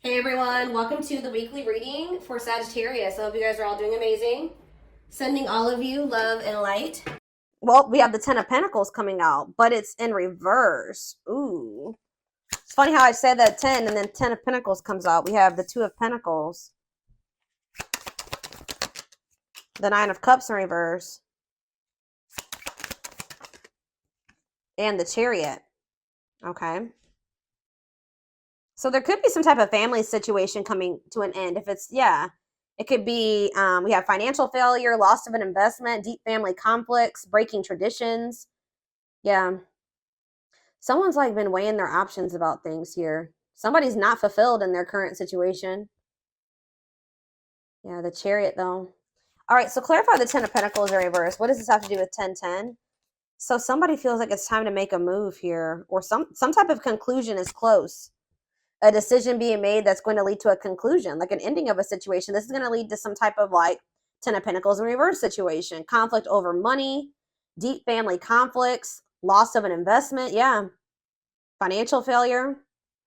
Hey everyone, welcome to the weekly reading for Sagittarius. I hope you guys are all doing amazing. Sending all of you love and light. Well, we have the Ten of Pentacles coming out, but it's in reverse. Ooh. It's funny how I said that 10 and then 10 of Pentacles comes out. We have the Two of Pentacles, the Nine of Cups in reverse, and the Chariot. Okay. So there could be some type of family situation coming to an end. If it's, yeah, it could be, we have financial failure, loss of an investment, deep family conflicts, breaking traditions. Yeah. Someone's like been weighing their options about things here. Somebody's not fulfilled in their current situation. Yeah, the Chariot though. All right, so clarify the Ten of Pentacles in reverse. What does this have to do with 1010? So somebody feels like it's time to make a move here, or some type of conclusion is close. A decision being made that's going to lead to a conclusion, like an ending of a situation. This is going to lead to some type of like Ten of Pentacles in reverse situation, conflict over money, deep family conflicts, loss of an investment. Yeah. Financial failure.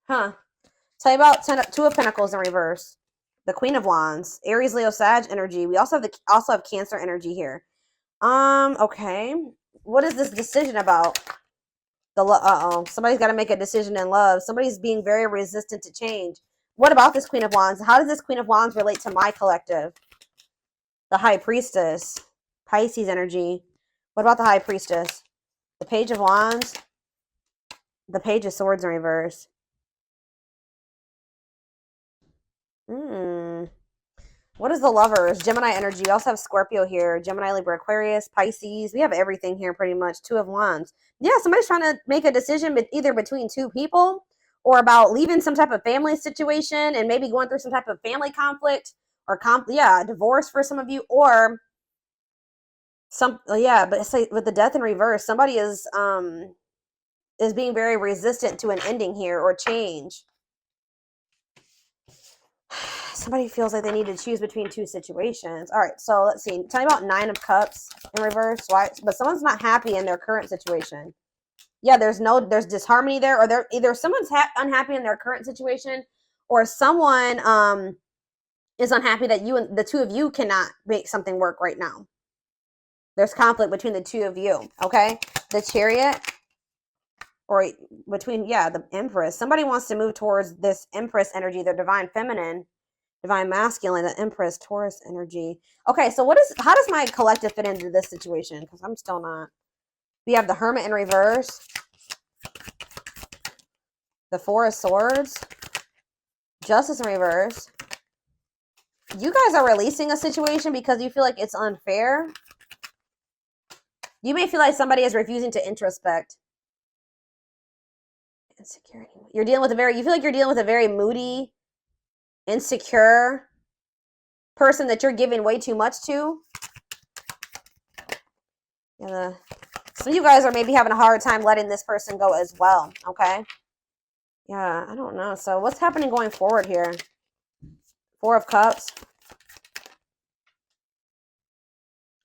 Huh. Tell you about Two of Pentacles in reverse. The Queen of Wands. Aries, Leo, Sag energy. We also have Cancer energy here. Okay. What is this decision about? Somebody's got to make a decision in love. Somebody's being very resistant to change. What about this Queen of Wands? How does this Queen of Wands relate to my collective? The High Priestess. Pisces energy. What about the High Priestess? The Page of Wands. The Page of Swords in reverse. What is the Lovers? Gemini energy. We also have Scorpio here. Gemini, Libra, Aquarius, Pisces. We have everything here pretty much. Two of Wands. Yeah, somebody's trying to make a decision either between two people or about leaving some type of family situation and maybe going through some type of family conflict or divorce for some of you, or but it's like with the Death in reverse, somebody is being very resistant to an ending here or change. Somebody feels like they need to choose between two situations. All right, so let's see. Tell me about Nine of Cups in reverse. Why? But someone's not happy in their current situation. Yeah, there's disharmony there, or either someone's unhappy in their current situation, or someone is unhappy that you and the two of you cannot make something work right now. There's conflict between the two of you. Okay, the Chariot, or between the Empress. Somebody wants to move towards this Empress energy, the Divine Feminine. Divine Masculine, the Empress, Taurus energy. Okay, so how does my collective fit into this situation? Because I'm still not. We have the Hermit in reverse. The Four of Swords. Justice in reverse. You guys are releasing a situation because you feel like it's unfair. You may feel like somebody is refusing to introspect. Insecurity. You feel like you're dealing with a very moody, insecure person that you're giving way too much to. Yeah, some of you guys are maybe having a hard time letting this person go as well. Okay. Yeah, I don't know. So what's happening going forward here? Four of Cups.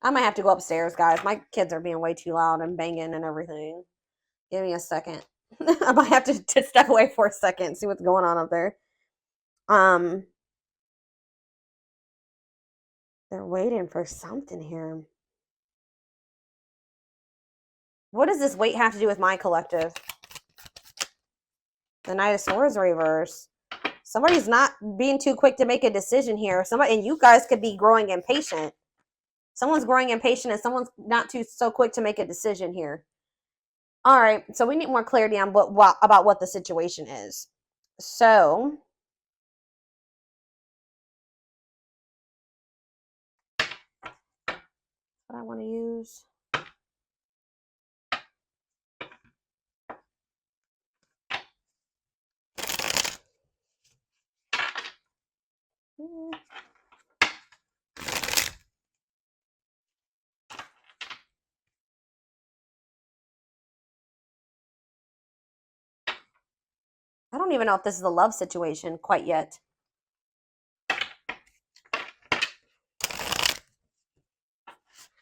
I might have to go upstairs, guys. My kids are being way too loud and banging and everything. Give me a second. I might have to step away for a second and see what's going on up there. They're waiting for something here. What does this wait have to do with my collective? The Knight of Swords reverse. Somebody's not being too quick to make a decision here. And you guys could be growing impatient. Someone's growing impatient and someone's not so quick to make a decision here. All right, so we need more clarity on about what the situation is. So, what I want to use. I don't even know if this is a love situation quite yet.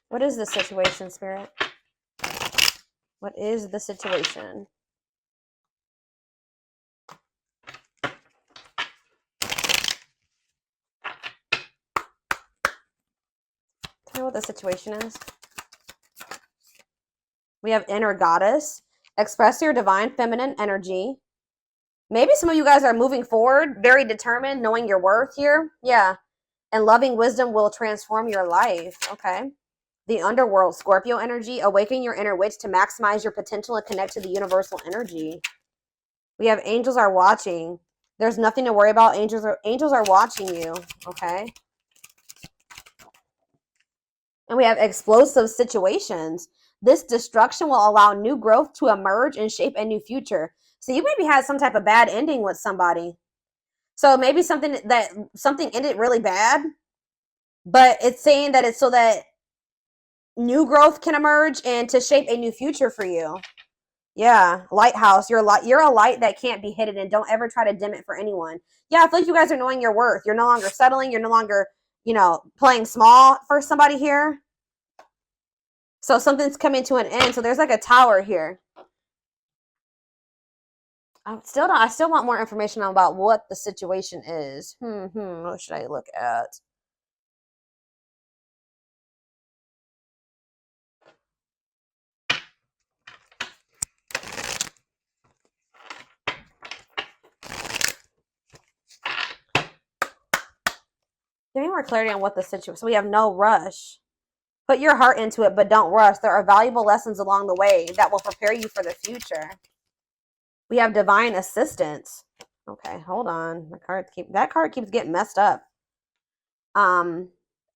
What is the situation, Spirit? What is the situation? what the situation is? We have inner goddess. Express your divine feminine energy. Maybe some of you guys are moving forward, very determined, knowing your worth here. Yeah. And loving wisdom will transform your life. Okay. The underworld, Scorpio energy. Awaken your inner witch to maximize your potential and connect to the universal energy. We have angels are watching. There's nothing to worry about. Angels are watching you. Okay. And we have explosive situations. This destruction will allow new growth to emerge and shape a new future. So you maybe had some type of bad ending with somebody. So maybe something ended really bad, but it's saying that it's so that new growth can emerge and to shape a new future for you. Yeah, lighthouse. You're a light that can't be hidden, and don't ever try to dim it for anyone. Yeah, I feel like you guys are knowing your worth. You're no longer settling. You're no longer, playing small for somebody here. So something's coming to an end. So there's like a tower here. I still want more information about what the situation is. What should I look at? Give me more clarity on what the situation. So we have no rush. Put your heart into it, but don't rush. There are valuable lessons along the way that will prepare you for the future. We have divine assistance. Okay, hold on. That card keeps getting messed up.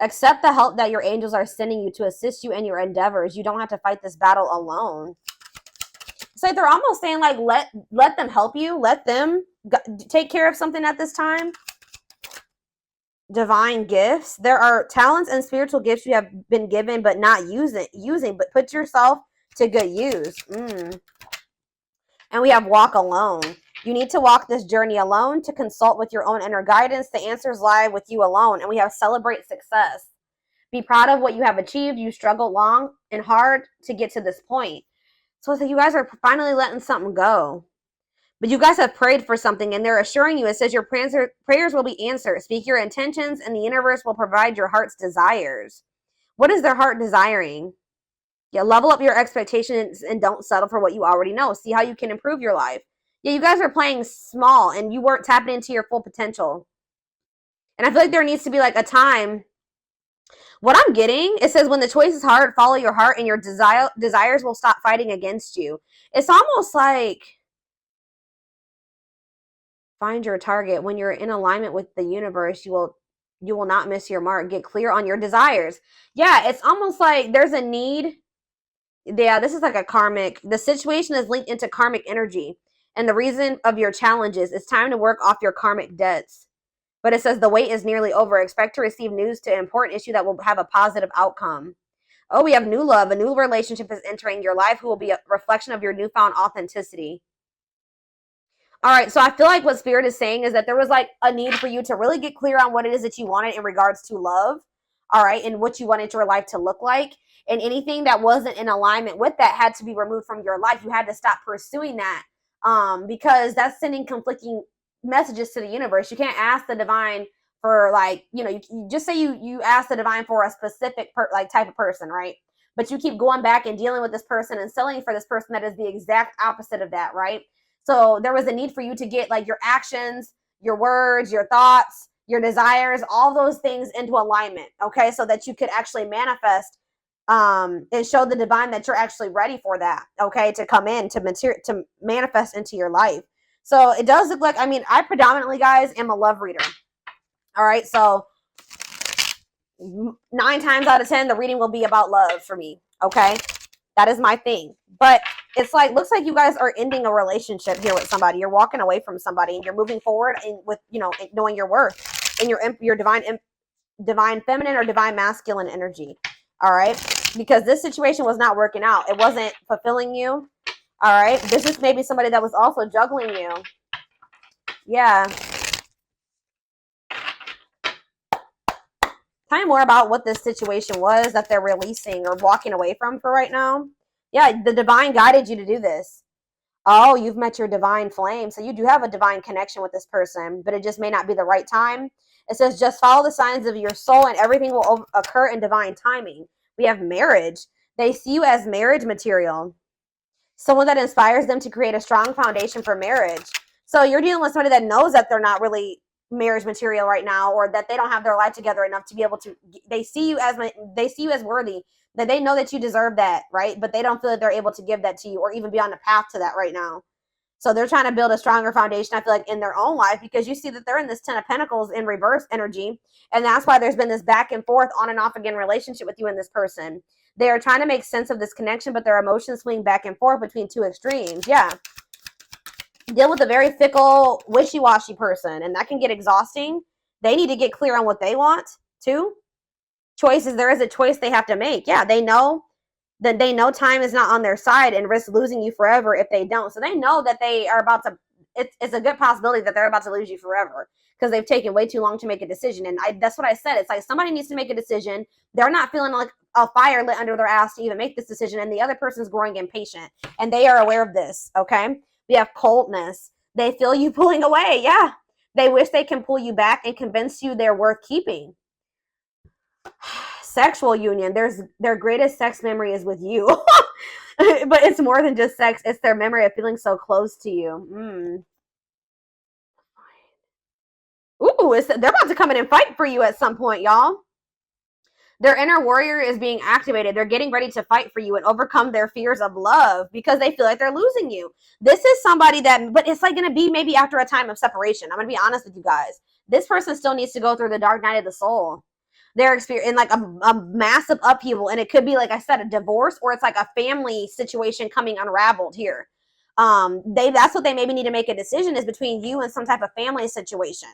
Accept the help that your angels are sending you to assist you in your endeavors. You don't have to fight this battle alone. It's like they're almost saying, like, let them help you. Let them take care of something at this time. Divine gifts. There are talents and spiritual gifts you have been given but not using, but put yourself to good use. And we have walk alone. You need to walk this journey alone to consult with your own inner guidance. The answers lie with you alone. And we have celebrate success. Be proud of what you have achieved. You struggled long and hard to get to this point. So you guys are finally letting something go. But you guys have prayed for something, and they're assuring you, it says your prayers will be answered. Speak your intentions, and the universe will provide your heart's desires. What is their heart desiring? Yeah, level up your expectations and don't settle for what you already know. See how you can improve your life. Yeah, you guys are playing small, and you weren't tapping into your full potential. And I feel like there needs to be like a time. What I'm getting, it says when the choice is hard, follow your heart, and your desires will stop fighting against you. It's almost like find your target. When you're in alignment with the universe, you will not miss your mark. Get clear on your desires. Yeah, it's almost like there's a need. Yeah, this is like a karmic. The situation is linked into karmic energy. And the reason of your challenges, it's time to work off your karmic debts. But it says the wait is nearly over. Expect to receive news to an important issue that will have a positive outcome. Oh, we have new love. A new relationship is entering your life who will be a reflection of your newfound authenticity. All right, so I feel like what Spirit is saying is that there was like a need for you to really get clear on what it is that you wanted in regards to love, all right, and what you wanted your life to look like. And anything that wasn't in alignment with that had to be removed from your life. You had to stop pursuing that because that's sending conflicting messages to the universe. You can't ask the divine for like, you just say you ask the divine for a specific type of person, right? But you keep going back and dealing with this person and selling for this person that is the exact opposite of that, right? So there was a need for you to get like your actions, your words, your thoughts, your desires, all those things into alignment, okay? So that you could actually manifest and show the divine that you're actually ready for that, okay? To come in, to manifest into your life. So it does look like, I predominantly, guys, am a love reader. All right, so 9 times out of 10, the reading will be about love for me, okay? That is my thing. But it's like, looks like you guys are ending a relationship here with somebody. You're walking away from somebody and you're moving forward with, knowing your worth and your divine feminine or divine masculine energy. All right. Because this situation was not working out. It wasn't fulfilling you. All right. This is maybe somebody that was also juggling you. Yeah. Tell me more about what this situation was that they're releasing or walking away from for right now. Yeah, the divine guided you to do this. Oh, you've met your divine flame. So you do have a divine connection with this person, but it just may not be the right time. It says just follow the signs of your soul and everything will occur in divine timing. We have marriage. They see you as marriage material, someone that inspires them to create a strong foundation for marriage. So you're dealing with somebody that knows that they're not really marriage material right now, or that they don't have their life together enough to be able to. They see you as worthy, that they know that you deserve that, right? But they don't feel that they're able to give that to you or even be on the path to that right now. So they're trying to build a stronger foundation, I feel like, in their own life, because you see that they're in this 10 of Pentacles in reverse energy. And that's why there's been this back and forth, on and off again relationship with you and this person. They are trying to make sense of this connection, but their emotions swing back and forth between two extremes. Yeah. Deal with a very fickle, wishy-washy person, and that can get exhausting. They need to get clear on what they want, too. Choices, there is a choice they have to make. Yeah, they know that time is not on their side and risk losing you forever if they don't. So they know that they are about to, it's a good possibility that they're about to lose you forever because they've taken way too long to make a decision. And that's what I said. It's like somebody needs to make a decision. They're not feeling like a fire lit under their ass to even make this decision. And the other person's growing impatient and they are aware of this. Okay. We have coldness. They feel you pulling away. Yeah. They wish they can pull you back and convince you they're worth keeping. Sexual union. Their greatest sex memory is with you. But it's more than just sex. It's their memory of feeling so close to you. Ooh, they're about to come in and fight for you at some point, y'all. Their inner warrior is being activated. They're getting ready to fight for you and overcome their fears of love because they feel like they're losing you. This is somebody that, but it's like going to be maybe after a time of separation. I'm going to be honest with you guys. This person still needs to go through the dark night of the soul. They're experiencing like a massive upheaval, and it could be, like I said, a divorce, or it's like a family situation coming unraveled here. That's what they maybe need to make a decision, is between you and some type of family situation.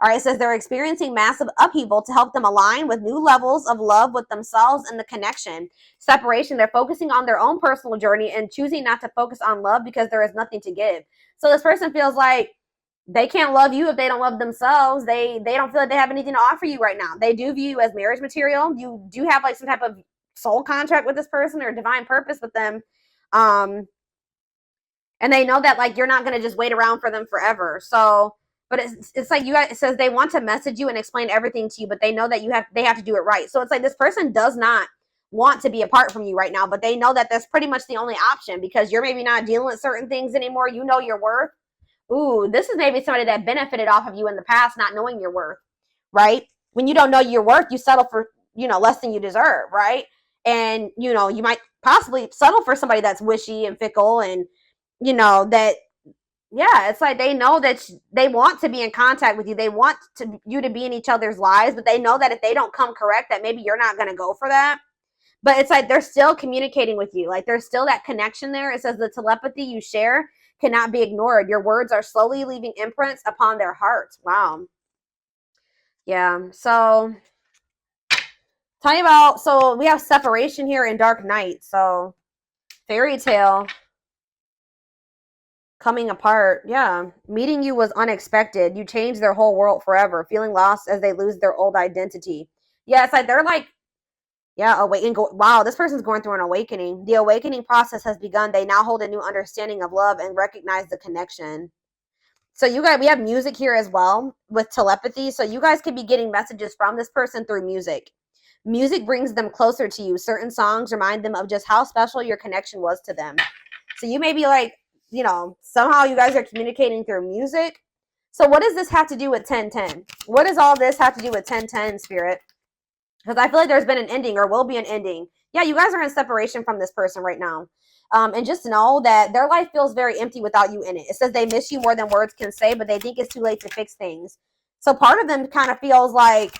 All right, it says they're experiencing massive upheaval to help them align with new levels of love with themselves and the connection. Separation, they're focusing on their own personal journey and choosing not to focus on love because there is nothing to give. So this person feels like they can't love you if they don't love themselves. They don't feel like they have anything to offer you right now. They do view you as marriage material. You do have like some type of soul contract with this person or divine purpose with them. And they know that like you're not going to just wait around for them forever. So, but it's like you guys, it says they want to message you and explain everything to you, but they know that they have to do it right. So it's like this person does not want to be apart from you right now, but they know that that's pretty much the only option because you're maybe not dealing with certain things anymore. You know your worth. Ooh, this is maybe somebody that benefited off of you in the past, not knowing your worth, right? When you don't know your worth, you settle for, less than you deserve, right? And, you might possibly settle for somebody that's wishy and fickle and, that, yeah, it's like they know that they want to be in contact with you. They want you to be in each other's lives, but they know that if they don't come correct, that maybe you're not going to go for that. But it's like they're still communicating with you. Like there's still that connection there. It says the telepathy you share cannot be ignored. Your words are slowly leaving imprints upon their hearts. Wow. Yeah. So tell you about, so we have separation here in Dark Night. So fairy tale coming apart. Yeah. Meeting you was unexpected. You changed their whole world forever. Feeling lost as they lose their old identity. Yeah. It's like they're like, yeah, wow, this person's going through an awakening. The awakening process has begun. They now hold a new understanding of love and recognize the connection. So we have music here as well with telepathy. So you guys could be getting messages from this person through music. Music brings them closer to you. Certain songs remind them of just how special your connection was to them. So you may be like, somehow you guys are communicating through music. So what does this have to do with 1010? What does all this have to do with 1010, Spirit? Because I feel like there's been an ending or will be an ending. Yeah, you guys are in separation from this person right now. And just know that their life feels very empty without you in it. It says they miss you more than words can say, but they think it's too late to fix things. So part of them kind of feels like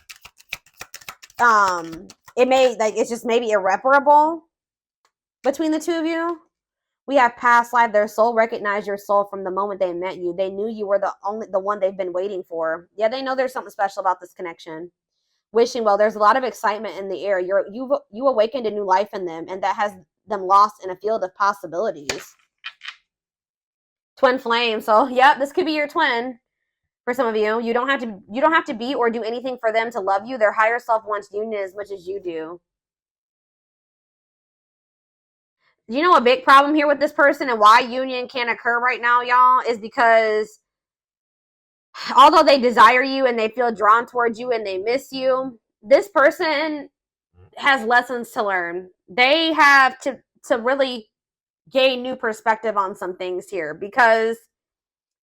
it's just maybe irreparable between the two of you. We have past life. Their soul recognized your soul from the moment they met you. They knew you were the one they've been waiting for. Yeah, they know there's something special about this connection. Wishing well, there's a lot of excitement in the air. You awakened a new life in them, and that has them lost in a field of possibilities. Twin flame. So yeah, this could be your twin for some of you. You don't have to be or do anything for them to love you. Their higher self wants union as much as you do. You know, a big problem here with this person and why union can't occur right now, y'all, is because although they desire you and they feel drawn towards you and they miss you, this person has lessons to learn. They have to really gain new perspective on some things here, because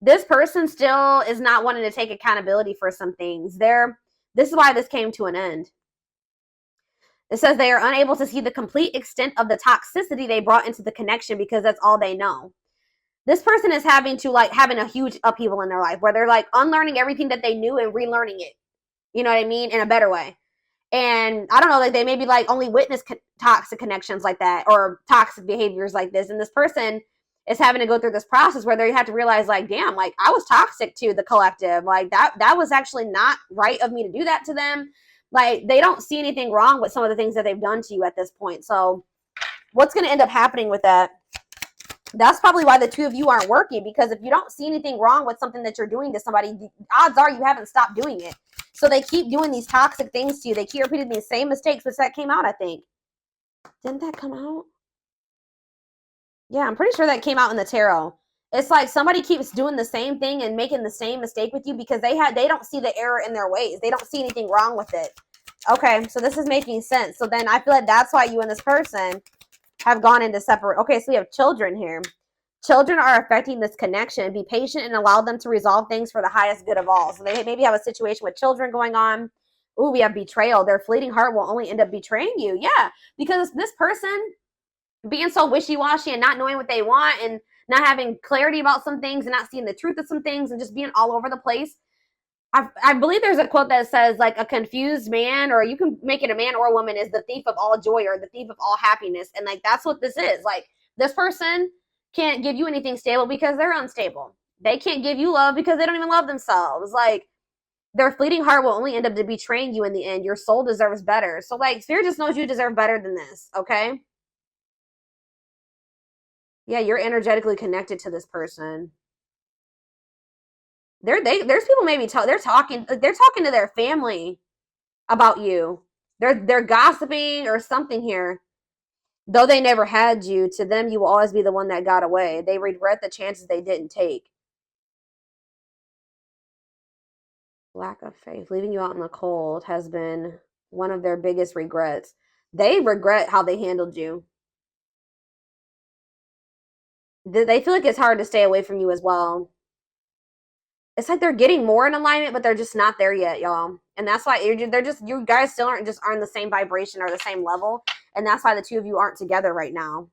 this person still is not wanting to take accountability for some things. This is why this came to an end. It says they are unable to see the complete extent of the toxicity they brought into the connection because that's all they know. This person is having a huge upheaval in their life where they're like unlearning everything that they knew and relearning it. You know what I mean? In a better way. And I don't know, like they maybe like only witness toxic connections like that or toxic behaviors like this. And this person is having to go through this process where they have to realize like, damn, like I was toxic to the collective. Like that was actually not right of me to do that to them. Like they don't see anything wrong with some of the things that they've done to you at this point. So what's going to end up happening with that? That's probably why the two of you aren't working, because if you don't see anything wrong with something that you're doing to somebody, the odds are you haven't stopped doing it. So they keep doing these toxic things to you. They keep repeating these same mistakes, which that came out, I think. Didn't that come out? Yeah, I'm pretty sure that came out in the tarot. It's like somebody keeps doing the same thing and making the same mistake with you because they don't see the error in their ways. They don't see anything wrong with it. Okay, so this is making sense. So then I feel like that's why you and this person have gone into separate. Okay, so we have children here. Children are affecting this connection. Be patient and allow them to resolve things for the highest good of all. So they maybe have a situation with children going on. Ooh, we have betrayal. Their fleeting heart will only end up betraying you. Yeah, because this person being so wishy-washy and not knowing what they want and not having clarity about some things and not seeing the truth of some things and just being all over the place. I believe there's a quote that says like a confused man, or you can make it a man or a woman, is the thief of all joy or the thief of all happiness. And like that's what this is. Like this person can't give you anything stable because they're unstable. They can't give you love because they don't even love themselves. Like their fleeting heart will only end up betraying you in the end. Your soul deserves better. So like Spirit just knows you deserve better than this. Okay. Yeah, you're energetically connected to this person. There's people maybe they're talking to their family about you. They're gossiping or something here. Though they never had you, to them you will always be the one that got away. They regret the chances they didn't take. Lack of faith, leaving you out in the cold has been one of their biggest regrets. They regret how they handled you. They feel like it's hard to stay away from you as well. It's like they're getting more in alignment, but they're just not there yet, y'all. And that's why you guys still aren't the same vibration or the same level. And that's why the two of you aren't together right now.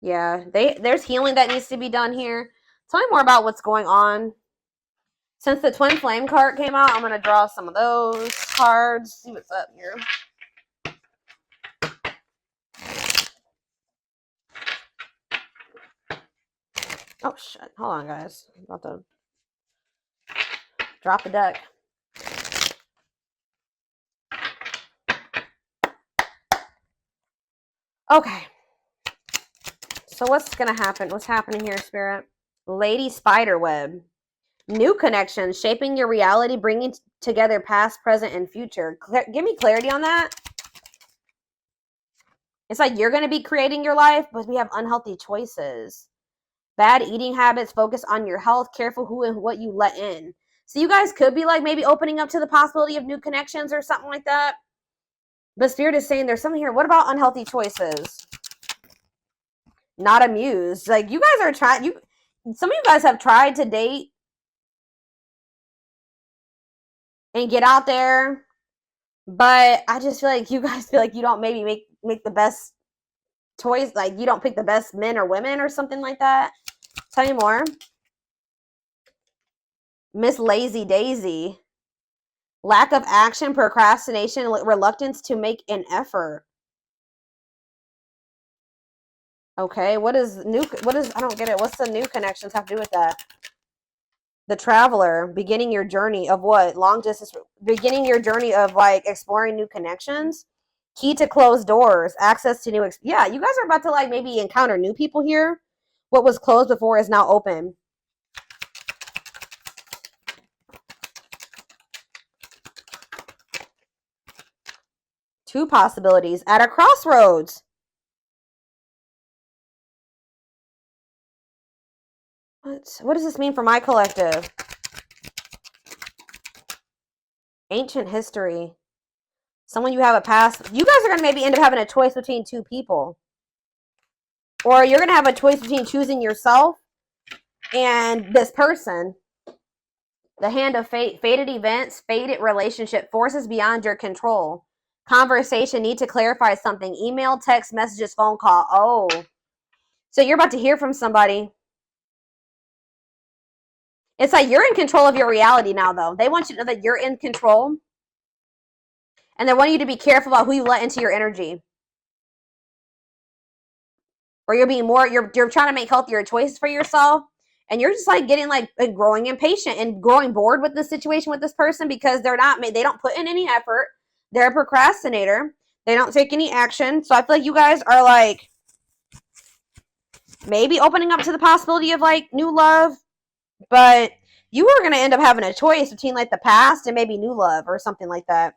Yeah, there's healing that needs to be done here. Tell me more about what's going on. Since the Twin Flame card came out, I'm going to draw some of those cards. See what's up here. Oh, shit. Hold on, guys. I'm about to drop the deck. Okay. So what's going to happen? What's happening here, Spirit? Lady Spiderweb. New connections, shaping your reality, bringing together past, present, and future. Give me clarity on that. It's like you're going to be creating your life, but we have unhealthy choices. Bad eating habits, focus on your health, careful who and what you let in. So you guys could be like maybe opening up to the possibility of new connections or something like that. But Spirit is saying there's something here. What about unhealthy choices? Not amused. Like you guys are trying, some of you guys have tried to date and get out there, but I just feel like you guys feel like you don't maybe make the best choice. Like you don't pick the best men or women or something like that. Tell me more. Miss Lazy Daisy. Lack of action, procrastination, reluctance to make an effort. Okay, I don't get it. What's the new connections have to do with that? The Traveler, beginning your journey of what? Long distance, beginning your journey of like exploring new connections. Key to closed doors, access to new, yeah, you guys are about to like maybe encounter new people here. What was closed before is now open. Two possibilities at a crossroads. What does this mean for my collective? Ancient history. Someone you have a past. You guys are going to maybe end up having a choice between two people. Or you're going to have a choice between choosing yourself and this person. The hand of fate. Fated events, fated relationship, forces beyond your control. Conversation, need to clarify something. Email, text, messages, phone call. Oh. So you're about to hear from somebody. It's like you're in control of your reality now, though. They want you to know that you're in control. And they want you to be careful about who you let into your energy. Or you're being more, you're trying to make healthier choices for yourself. And you're just like getting like growing impatient and growing bored with the situation with this person because they don't put in any effort. They're a procrastinator. They don't take any action. So I feel like you guys are like maybe opening up to the possibility of like new love. But you are going to end up having a choice between like the past and maybe new love or something like that.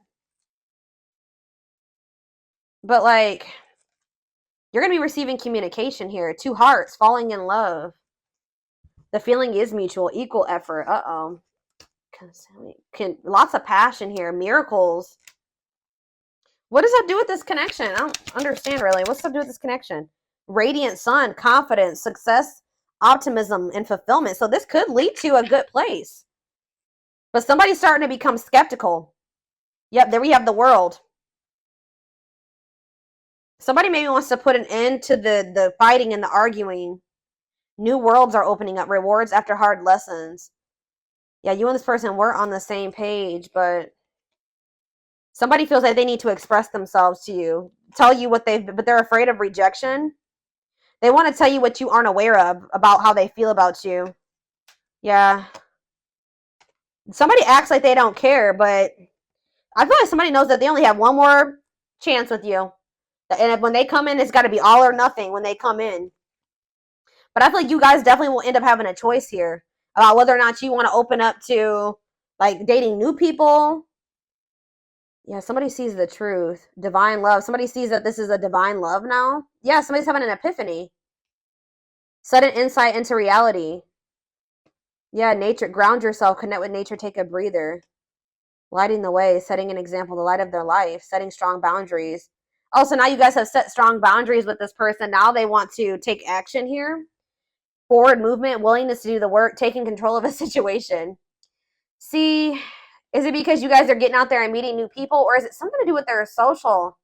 But like, you're going to be receiving communication here. Two hearts falling in love. The feeling is mutual, equal effort. Uh-oh. Lots of passion here. Miracles. What does that do with this connection? I don't understand really. What's that do with this connection? Radiant sun, confidence, success, optimism, and fulfillment. So this could lead to a good place. But somebody's starting to become skeptical. Yep, there we have the world. Somebody maybe wants to put an end to the fighting and the arguing. New worlds are opening up. Rewards after hard lessons. Yeah, you and this person were on the same page, but somebody feels like they need to express themselves to you. Tell you what but they're afraid of rejection. They want to tell you what you aren't aware of about how they feel about you. Yeah. Somebody acts like they don't care, but I feel like somebody knows that they only have one more chance with you. And when they come in, it's got to be all or nothing when they come in. But I feel like you guys definitely will end up having a choice here about whether or not you want to open up to like dating new people. Yeah, somebody sees the truth. Divine love. Somebody sees that this is a divine love now. Yeah, somebody's having an epiphany. Sudden insight into reality. Yeah, nature. Ground yourself. Connect with nature. Take a breather. Lighting the way. Setting an example. The light of their life. Setting strong boundaries. Oh, so now you guys have set strong boundaries with this person. Now they want to take action here. Forward movement. Willingness to do the work. Taking control of a situation. See, is it because you guys are getting out there and meeting new people? Or is it something to do with their social?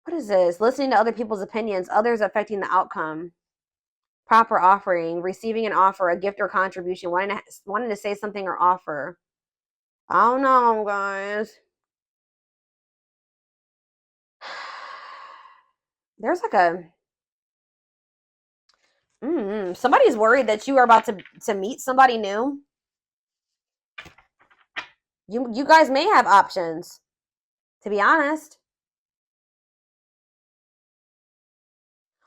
What is this? Listening to other people's opinions. Others affecting the outcome. Proper offering. Receiving an offer. A gift or contribution. Wanting to say something or offer. I don't know, guys. There's like a... somebody's worried that you are about to meet somebody new. You guys may have options, to be honest.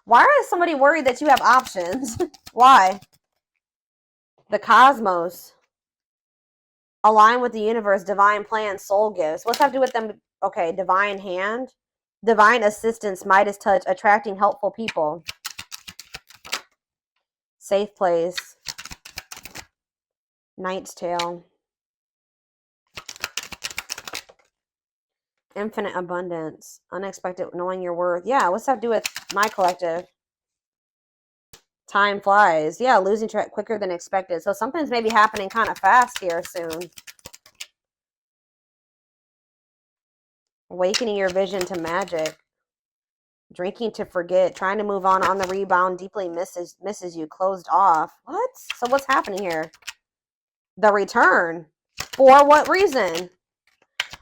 Why is somebody worried that you have options? Why? The cosmos. Align with the universe, divine plan, soul gifts. What's that have to do with them? Okay, divine hand. Divine assistance, Midas touch, attracting helpful people. Safe place. Knight's tale. Infinite abundance. Unexpected, knowing your worth. Yeah, what's that have to do with my collective? Time flies. Yeah, losing track quicker than expected. So something's maybe happening kind of fast here soon. Awakening your vision to magic. Drinking to forget. Trying to move on the rebound. Deeply misses you. Closed off. What? So what's happening here? The return. For what reason?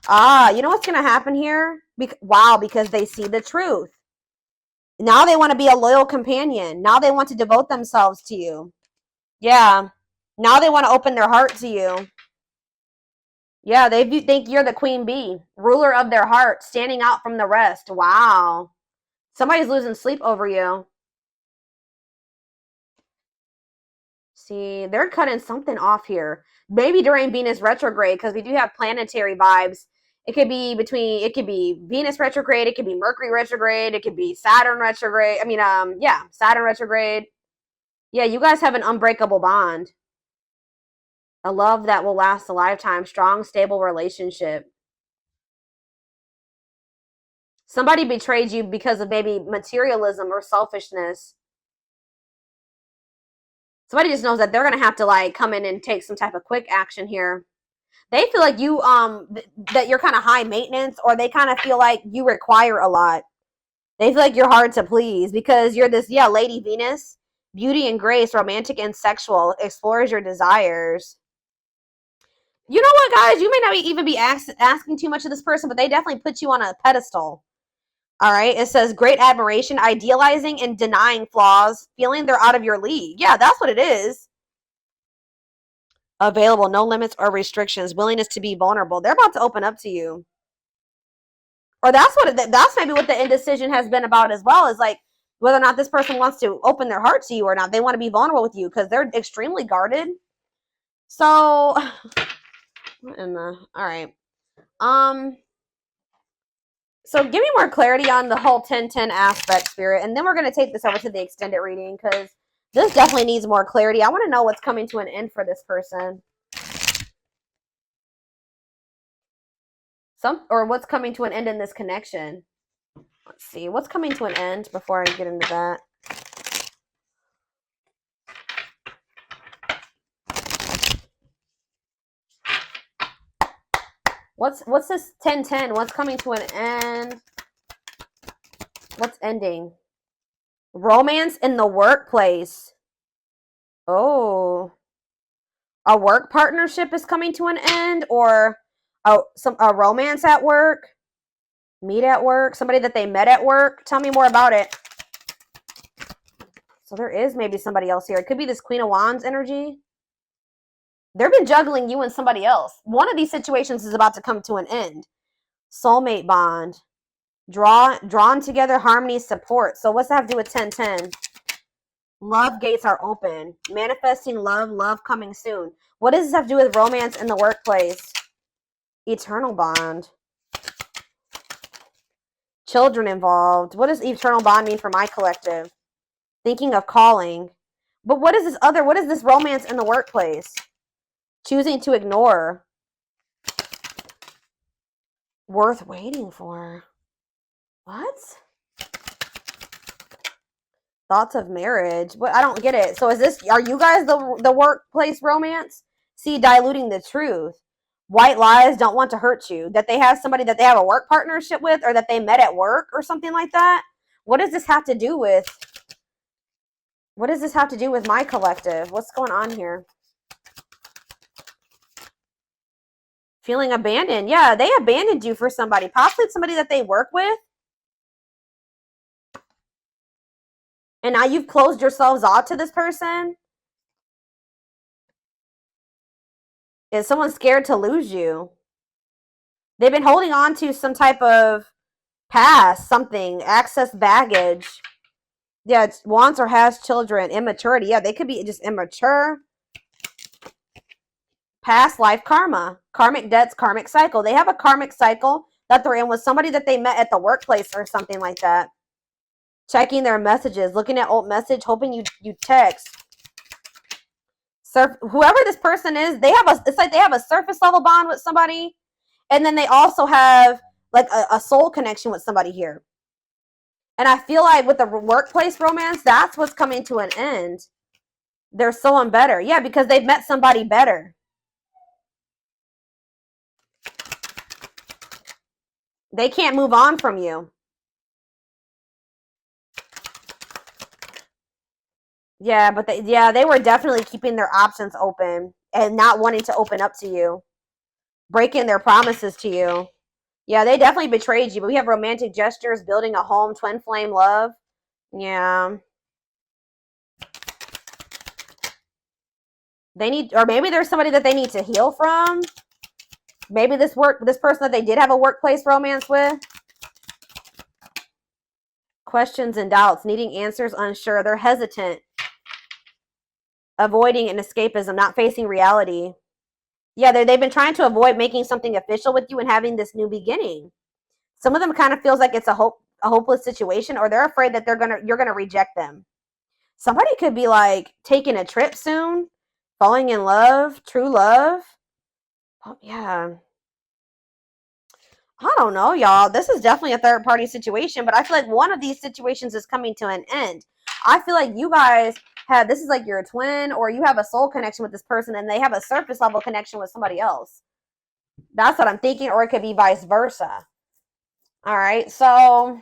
Ah, you know what's going to happen here? Wow, because they see the truth. Now they want to be a loyal companion. Now they want to devote themselves to you. Yeah. Now they want to open their heart to you. Yeah, they think you're the queen bee. Ruler of their heart. Standing out from the rest. Wow. Somebody's losing sleep over you. See, they're cutting something off here. Maybe during Venus retrograde, because we do have planetary vibes. It could be Venus retrograde. It could be Mercury retrograde. It could be Saturn retrograde. Saturn retrograde. Yeah, you guys have an unbreakable bond. A love that will last a lifetime. Strong, stable relationship. Somebody betrayed you because of maybe materialism or selfishness. Somebody just knows that they're going to have to like come in and take some type of quick action here. They feel like you that you're kind of high maintenance, or they kind of feel like you require a lot. They feel like you're hard to please because you're this, yeah, Lady Venus, beauty and grace, romantic and sexual, explores your desires. You know what, guys? You may not even be asking too much of this person, but they definitely put you on a pedestal. All right. It says great admiration, idealizing and denying flaws, feeling they're out of your league. Yeah, that's what it is. Available, no limits or restrictions, willingness to be vulnerable. They're about to open up to you. Or that's maybe what the indecision has been about as well, is like whether or not this person wants to open their heart to you or not. They want to be vulnerable with you because they're extremely guarded. So, what in the, all right. So give me more clarity on the whole 10-10 aspect, Spirit, and then we're going to take this over to the extended reading because this definitely needs more clarity. I want to know what's coming to an end for this person. Or what's coming to an end in this connection. Let's see. What's coming to an end before I get into that? What's this 10-10? What's coming to an end? What's ending? Romance in the workplace. Oh. A work partnership is coming to an end, or a romance at work? Meet at work? Somebody that they met at work? Tell me more about it. So there is maybe somebody else here. It could be this Queen of Wands energy. They've been juggling you and somebody else. One of these situations is about to come to an end. Soulmate bond. Drawn together, harmony, support. So what's that have to do with 10-10? Love gates are open. Manifesting love coming soon. What does this have to do with romance in the workplace? Eternal bond. Children involved. What does eternal bond mean for my collective? Thinking of calling. But what is this romance in the workplace? Choosing to ignore. Worth waiting for. What? Thoughts of marriage. What? I don't get it. So are you guys the workplace romance? See, diluting the truth. White lies, don't want to hurt you. That they have somebody that they have a work partnership with, or that they met at work or something like that. What does this have to do with? What does this have to do with my collective? What's going on here? Feeling abandoned. Yeah, they abandoned you for somebody. Possibly somebody that they work with. And now you've closed yourselves off to this person. Is someone scared to lose you? They've been holding on to some type of past, something, access baggage. Yeah, it's wants or has children, immaturity. Yeah, they could be just immature. Past life karma, karmic debts, karmic cycle. They have a karmic cycle that they're in with somebody that they met at the workplace or something like that. Checking their messages, looking at old message, hoping you text. Whoever this person is, it's like they have a surface level bond with somebody, and then they also have like a soul connection with somebody here. And I feel like with the workplace romance, that's what's coming to an end. They're someone better. Yeah, because they've met somebody better. They can't move on from you. Yeah, but they were definitely keeping their options open and not wanting to open up to you. Breaking their promises to you. Yeah, they definitely betrayed you, but we have romantic gestures, building a home, twin flame love. Yeah. Or maybe there's somebody that they need to heal from. Maybe this person that they did have a workplace romance with. Questions and doubts, needing answers, unsure. They're hesitant. Avoiding an escapism, not facing reality. Yeah, they've been trying to avoid making something official with you and having this new beginning. Some of them kind of feels like it's a hopeless situation, or they're afraid that you're gonna reject them. Somebody could be like taking a trip soon, falling in love, true love. Oh, yeah. I don't know, y'all. This is definitely a third party situation, but I feel like one of these situations is coming to an end. I feel like you guys have, this is like your twin, or you have a soul connection with this person and they have a surface level connection with somebody else. That's what I'm thinking, or it could be vice versa. All right, so